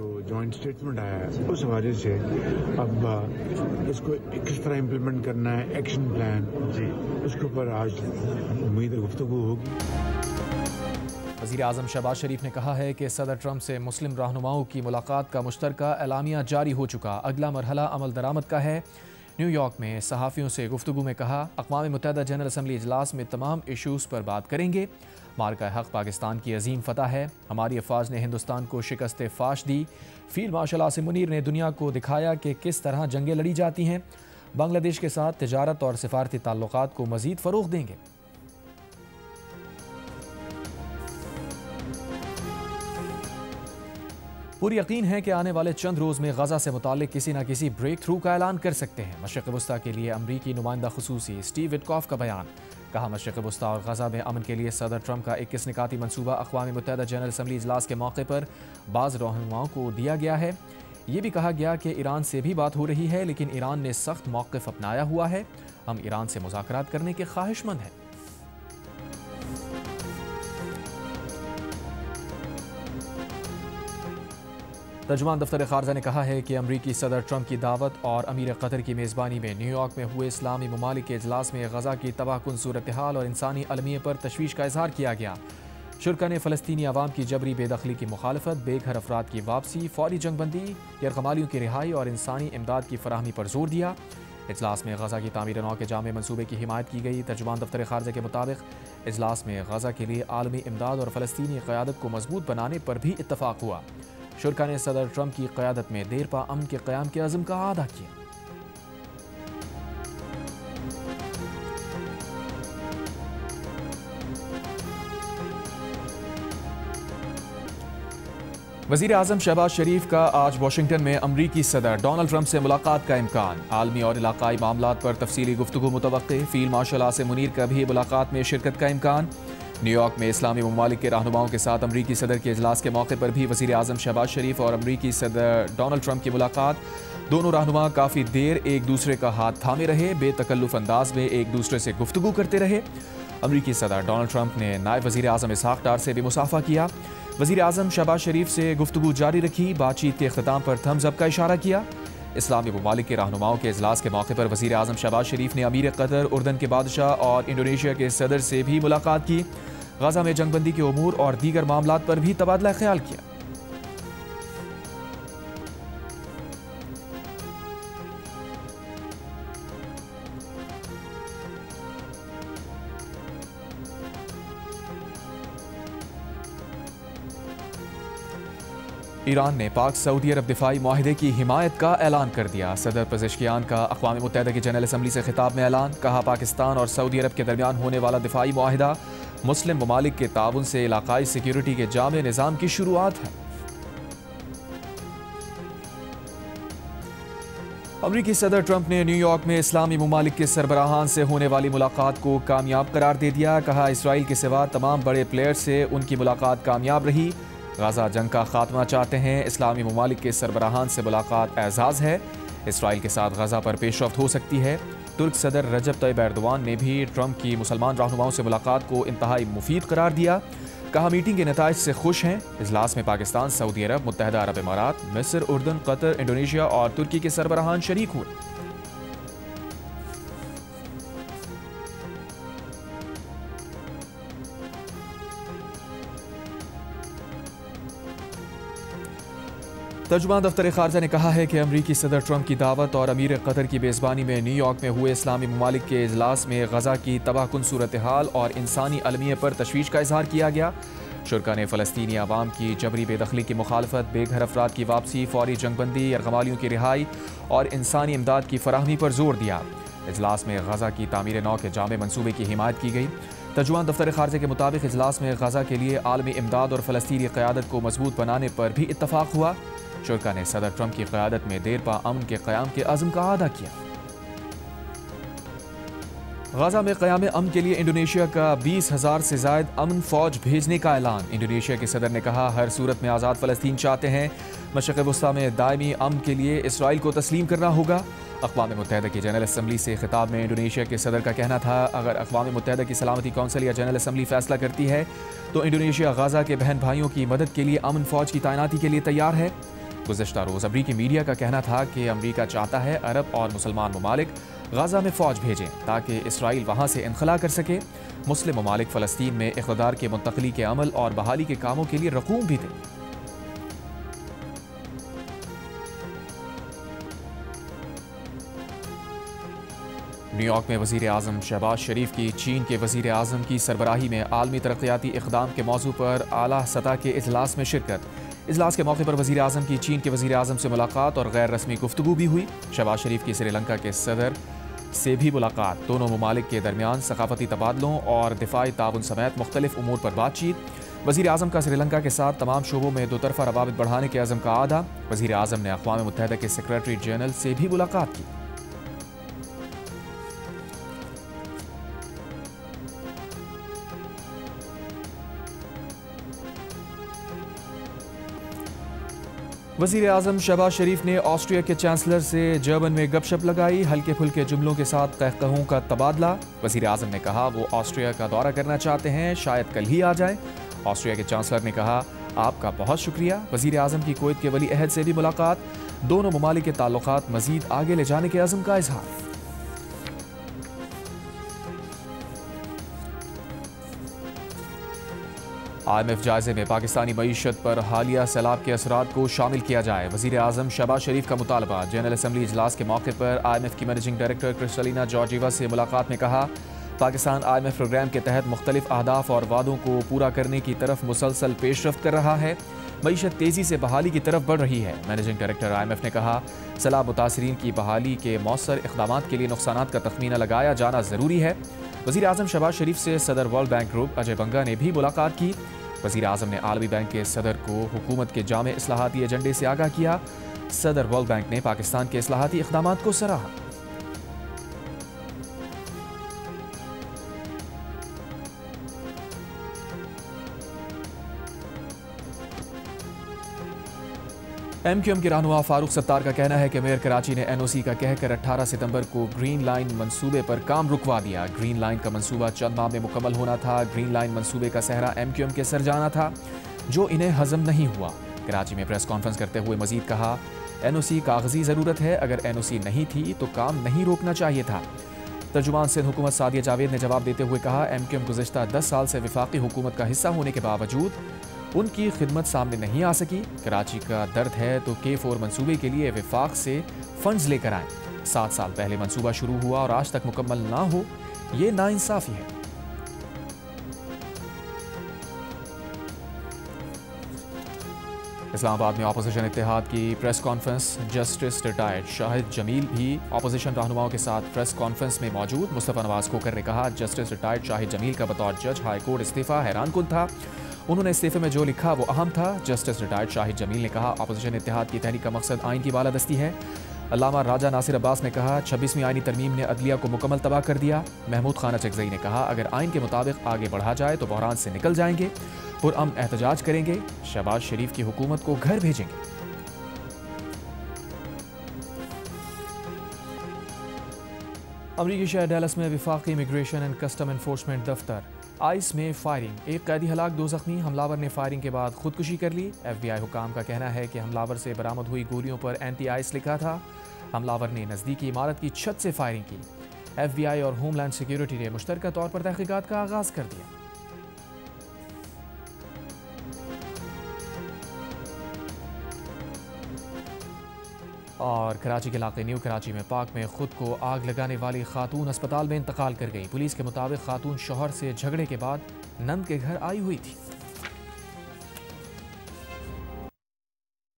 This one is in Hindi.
जो जॉइंट स्टेटमेंट आया है उस हवाले से अब इसको किस तरह इम्प्लीमेंट करना है, एक्शन प्लान जी, उसके ऊपर आज उम्मीद है गुफ्तगू होगी। वज़ीर आज़म शहबाज शरीफ ने कहा है कि सदर ट्रंप से मुस्लिम रहनुमाओं की मुलाकात का मुश्तरका एलामिया जारी हो चुका, अगला मरहला अमल दरामद का है। न्यूयॉर्क में सहाफ़ियों से गुफ्तगू में कहा, अक़वाम मुत्तहिदा जनरल असम्बली इजलास में तमाम इशूज़ पर बात करेंगे। मार्का हक़ पाकिस्तान की अजीम फ़तह है, हमारी अफ़वाज ने हिंदुस्तान को शिकस्त फ़ाश दी। फ़ील्ड मार्शल आसिम मुनीर ने दुनिया को दिखाया कि किस तरह जंगें लड़ी जाती हैं। बांग्लादेश के साथ तिजारत और सिफारती ताल्लुक़ात को मज़ीद फ़रोग़ देंगे। पूरी यकीन है कि आने वाले चंद रोज़ में गज़ा से मुताल्लिक़ किसी न किसी ब्रेक थ्रू का ऐलान कर सकते हैं। मशरिक़ वस्ता के लिए अमरीकी नुमाइंदा ख़ुसूसी स्टीव विटकॉफ का बयान। कहा, मशरिक़ वस्ता और गज़ा में अमन के लिए सदर ट्रंप का 21 निकाती मनसूबा अक़वाम मुत्तहिदा जनरल असम्बली इजलास के मौके पर बाज़ रहनुमाओं को दिया गया है। ये भी कहा गया कि ईरान से भी बात हो रही है, लेकिन ईरान ने सख्त मौक़िफ़ अपनाया हुआ है। हम ईरान से मुज़ाकरात करने के ख्वाहिशमंद हैं। तर्जुमान दफ्तर खारजा ने कहा है कि अमरीकी सदर ट्रंप की दावत और अमीर कतर की मेज़बानी में न्यूयॉर्क में हुए इस्लामी ममालिक के इजलास में गज़ा की तबाहकुन सूरत हाल और इंसानी अलमिये पर तशवीश का इजहार किया गया। शुरका ने फ़लस्तीनी अवाम की जबरी बेदखली की मुखालफत, बेघर अफराद की वापसी, फौरी जंगबंदी, यरगमालियों की रिहाई और इंसानी इमदाद की फराहमी पर जोर दिया। इजलास में गज़ा की तामीर नौ के जामे मनसूबे की हिमायत की गई। तर्जुमान दफ्तर खारजा के मुताबिक इजलास में गज़ा के लिए आलमी इमदाद और फ़लस्तीनी क़यादत को मजबूत बनाने पर भी इत्तफ़ाक़ हुआ। शुरका ने सदर ट्रंप की क़यादत में देरपा अमन के क़याम के अज़्म का अदा किया। वज़ीर आज़म शहबाज शरीफ का आज वाशिंगटन में अमरीकी सदर डोनाल्ड ट्रंप से मुलाकात का इम्कान। आलमी और इलाकाई मामलात पर तफसीली गुफ्तगू मुतवक्के। फ़ील्ड मार्शल आसिम मुनीर का भी मुलाकात में शिरकत का इम्कान। न्यूयॉर्क में इस्लामी ममालिक के रहनुमाओं के साथ अमरीकी सदर के इजलास के मौके पर भी वज़ीर आज़म शहबाज शरीफ और अमरीकी सदर डोनाल्ड ट्रंप की मुलाकात। दोनों रहनुमा काफ़ी देर एक दूसरे का हाथ थामे रहे, बेतकल्लुफ़ अंदाज में एक दूसरे से गुफ्तगू करते रहे। अमरीकी सदर डोनाल्ड ट्रंप ने नायब वज़ीर आज़म इसहाक़ डार से भी मुसाफ़ा किया। वज़ीर आज़म शहबाज शरीफ से गुफ्तगू जारी रखी, बातचीत के अख्ताम पर थम्स अप का इशारा किया। इस्लामी ममालिक के रहनुमाओं के इजलास के मौके पर वज़ीर आज़म शहबाज शरीफ ने अमीर कतर, उर्दन के बादशाह और इंडोनेशिया के सदर से भी मुलाकात की। गज़ा में जंगबंदी के उमूर और दीगर मामलात पर भी तबादला ख्याल किया। ईरान ने पाक सऊदी अरब दिफाई मुआहिदे की हिमायत का ऐलान कर दिया। सदर पेज़ेश्कियान का अक़वाम मुत्तहिदा की जनरल असम्बली से खिताब में ऐलान। कहा, पाकिस्तान और सऊदी अरब के दरमियान होने वाला दिफाई मुआहिदा मुस्लिम ममालिक के ताउन से इलाकाई सिक्योरिटी के जामे निज़ाम की शुरुआत है। अमरीकी सदर ट्रंप ने न्यूयॉर्क में इस्लामी ममालिक के सरबराहान से होने वाली मुलाकात को कामयाब करार दे दिया। कहा, इसराइल के सिवा तमाम बड़े प्लेयर से उनकी मुलाकात कामयाब रही। गज़ा जंग का खात्मा चाहते हैं। इस्लामी ममालिक के सरबराहान से मुलाकात एजाज़ है। इसराइल के साथ गज़ा पर पेशरफ्त हो सकती है। तुर्क सदर रजब तय्यब एर्दोआन ने भी ट्रंप की मुसलमान रहनुमाओं से मुलाकात को इंतहाई मुफीद करार दिया। कहा, मीटिंग के नताइज से खुश हैं। इजलास में पाकिस्तान, सऊदी अरब, मुत्तहिदा अरब इमारात, मिस्र, उर्दन, कतर, इंडोनेशिया और तुर्की के सरबराहान शरीक हुए। तर्जुमान दफ्तर खारजा ने कहा है कि अमरीकी सदर ट्रंप की दावत और अमीर कतर की मेज़बानी में न्यूयॉर्क में हुए इस्लामी ममालिक के इजलास में गज़ा की तबाहकुन सूरत हाल और इंसानी अलमिये पर तशवीश का इजहार किया गया। शुरका ने फ़लस्तीनी अवाम की जबरी बेदखली की मुखालफत, बेघर अफराद की वापसी, फौरी जंगबंदी, यरगमालियों की रिहाई और इंसानी इमदाद की फराहमी पर जोर दिया। इजलास में गज़ा की तामीर नौ के जामे मनसूबे की हिमायत की गई। तर्जुमान दफ्तर खारजा के मुताबिक इजलास में गज़ा के लिए आलमी इमदाद और फ़लस्तीनी क़यादत को मजबूत बनाने पर भी इत्तफ़ाक़ हुआ। शुरका ने सदर ट्रंप की क़यादत में देरपा अमन के क़याम के अज़्म का अदा किया। गज़ा में क़याम अमन के लिए इंडोनेशिया का 20,000 से ज़ायद अमन फ़ौज भेजने का ऐलान। इंडोनेशिया के सदर ने कहा, हर सूरत में आज़ाद फ़लस्तीन चाहते हैं। मशरिक़ वस्ता में दायमी अमन के लिए इसराइल को तस्लीम करना होगा। अक़वाम मुत्तहिदा की जनरल असम्बली से खिताब में इंडोनेशिया के सदर का कहना था, अगर अक़वाम मुत्तहिदा की सलामती कौंसिल या जनरल असम्बली फ़ैसला करती है तो इंडोनेशिया गज़ा के बहन भाइयों की मदद के लिए अमन फ़ौज की तैनाती के लिए तैयार है। गुज़श्ता रोज़ अमरीकी मीडिया का कहना था कि अमरीका चाहता है अरब और मुसलमान ममालिक गाज़ा में फ़ौज भेजें ताकि इसराइल वहाँ से इनखला कर सके। मुस्लिम ममालिक फ़लस्तीन में इक़्तिदार के मुंतक़ली के अमल और बहाली के कामों के लिए रकूम भी थे। न्यूयॉर्क में वज़ीर आज़म शहबाज शरीफ की चीन के वज़ीर आज़म की सरबराही में आलमी तरक्याती इक़दाम के मौजू पर आला सतह के इजलास में शिरकत। इजलास के मौके पर वज़ीर आज़म की चीन के वज़ीर आज़म से मुलाकात और गैर रस्मी गुफ्तगू भी हुई। शहबाज शरीफ की श्रीलंका के सदर से भी मुलाकात। दोनों ममालिक के दरमियान सकाफती तबादलों और दिफाई ताउन समेत मुख्तलिफ उमूर पर बातचीत। वज़ीर आज़म का श्रीलंका के साथ तमाम शोबों में दोतरफा रवाबित बढ़ाने के अज़म का आदा। वज़ीर आज़म ने अक़वाम मुत्तहिदा के सेक्रेटरी जनरल से भी मुलाकात की। वज़ीर आज़म शहबाज शरीफ ने ऑस्ट्रिया के चांसलर से जर्मन में गपशप लगाई। हल्के फुल्के जुमलों के साथ कहकहों का तबादला। वज़ीर आज़म ने कहा वो ऑस्ट्रिया का दौरा करना चाहते हैं, शायद कल ही आ जाए। ऑस्ट्रिया के चांसलर ने कहा आपका बहुत शुक्रिया। वज़ीर आज़म की कुवैत के वली अहद से भी मुलाकात। दोनों ममालिक के ताल्लुकात मज़ीद आगे ले जाने के अज़म का इजहार। IMF जायजे में पाकिस्तानी मईशत पर हालिया सैलाब के असरात को शामिल किया जाए। वज़ीर आज़म शहबाज शरीफ का मुतालबा। जनरल असम्बली इजलास के मौके पर IMF की मैनेजिंग डायरेक्टर क्रिस्टलिना जॉर्जिवा से मुलाकात में कहा पाकिस्तान IMF प्रोग्राम के तहत मुख्तलिफ अहदाफ और वादों को पूरा करने की तरफ मुसलसल पेशरफ्त कर रहा है। मईशत तेज़ी से बहाली की तरफ बढ़ रही है। मैनेजिंग डायरेक्टर IMF ने कहा सैलाब मुतासरीन की बहाली के मौसर इक़दामात के लिए नुकसानात का तखमीना लगाया जाना ज़रूरी है। वज़ीर आज़म शहबाज शरीफ से सदर वर्ल्ड बैंक ग्रुप अजय बंगा ने भी मुलाकात की। वज़ीर आज़म ने आलमी बैंक के सदर को हुकूमत के जामे इस्लाहाती एजेंडे से आगाह किया। सदर वर्ल्ड बैंक ने पाकिस्तान के इस्लाहाती इक़दामात को सराहा। MQM के रहनुमा फारूक सत्तार का कहना है कि मेयर कराची ने NOC का कहकर 18 सितंबर को ग्रीन लाइन मंसूबे पर काम रुकवा दिया। ग्रीन लाइन का मंसूबा चंद माह में मुकम्मल होना था। ग्रीन लाइन मंसूबे का सहरा MQM के सर जाना था जो इन्हें हजम नहीं हुआ। कराची में प्रेस कॉन्फ्रेंस करते हुए मजीद कहा NOC कागजी ज़रूरत है, अगर NOC नहीं थी तो काम नहीं रोकना चाहिए था। तर्जुमान सिंध हुकूमत सादिया जावेद ने जवाब देते हुए कहा MQM गुज़श्ता 10 साल से वफाकी हुकूमत का हिस्सा होने के बावजूद उनकी खिदमत सामने नहीं आ सकी। कराची का दर्द है तो K4 मंसूबे के लिए वफाक से फंड्स लेकर आए। 7 साल पहले मंसूबा शुरू हुआ और आज तक मुकम्मल ना हो, ये नाइंसाफ़ी है। इस्लामाबाद में अपोजिशन इत्तेहाद की press conference. Justice retired Shahid Jamil भी अपोजिशन रहनुमाओं के साथ प्रेस कॉन्फ्रेंस में मौजूद। मुस्तफ़ा नवाज खोकर ने कहा जस्टिस रिटायर्ड शाहिद जमील का बतौर जज हाई कोर्ट इस्तीफ़ा हैरानकुन था। उन्होंने इस्तीफे में जो लिखा वो अहम था। जस्टिस रिटायर्ड शाहिद जमील ने कहा अपोजिशन इत्तेहाद की तहरीक का मकसद आइन की बालादस्ती है। अल्लामा राजा नासिर अब्बास ने कहा 26वीं आइनी तरमीम ने अदलिया को मुकम्मल तबाह कर दिया। महमूद खाना चकजई ने कहा अगर आइन के मुताबिक आगे बढ़ा जाए तो बहरान से निकल जाएंगे, पुरअमन एहतजाज करेंगे, शहबाज शरीफ की हुकूमत को घर भेजेंगे। अमरीकी शहर डैलस में वफाकी इमिग्रेशन एंड कस्टम एनफोर्समेंट दफ्तर आइस में फायरिंग। एक कैदी हलाक, 2 जख्मी। हमलावर ने फायरिंग के बाद खुदकुशी कर ली। FBI हुकाम का कहना है कि हमलावर से बरामद हुई गोलियों पर एंटी आइस लिखा था। हमलावर ने नज़दीकी इमारत की छत से फायरिंग की। FBI और होमलैंड सिक्योरिटी ने मुश्तरका तौर पर तहकीकात का आगाज़ कर दिया। और कराची के इलाके न्यू कराची में पार्क में खुद को आग लगाने वाली खातून अस्पताल में इंतकाल कर गई। पुलिस के मुताबिक खातून शौहर से झगड़े के बाद नंद के घर आई हुई थी।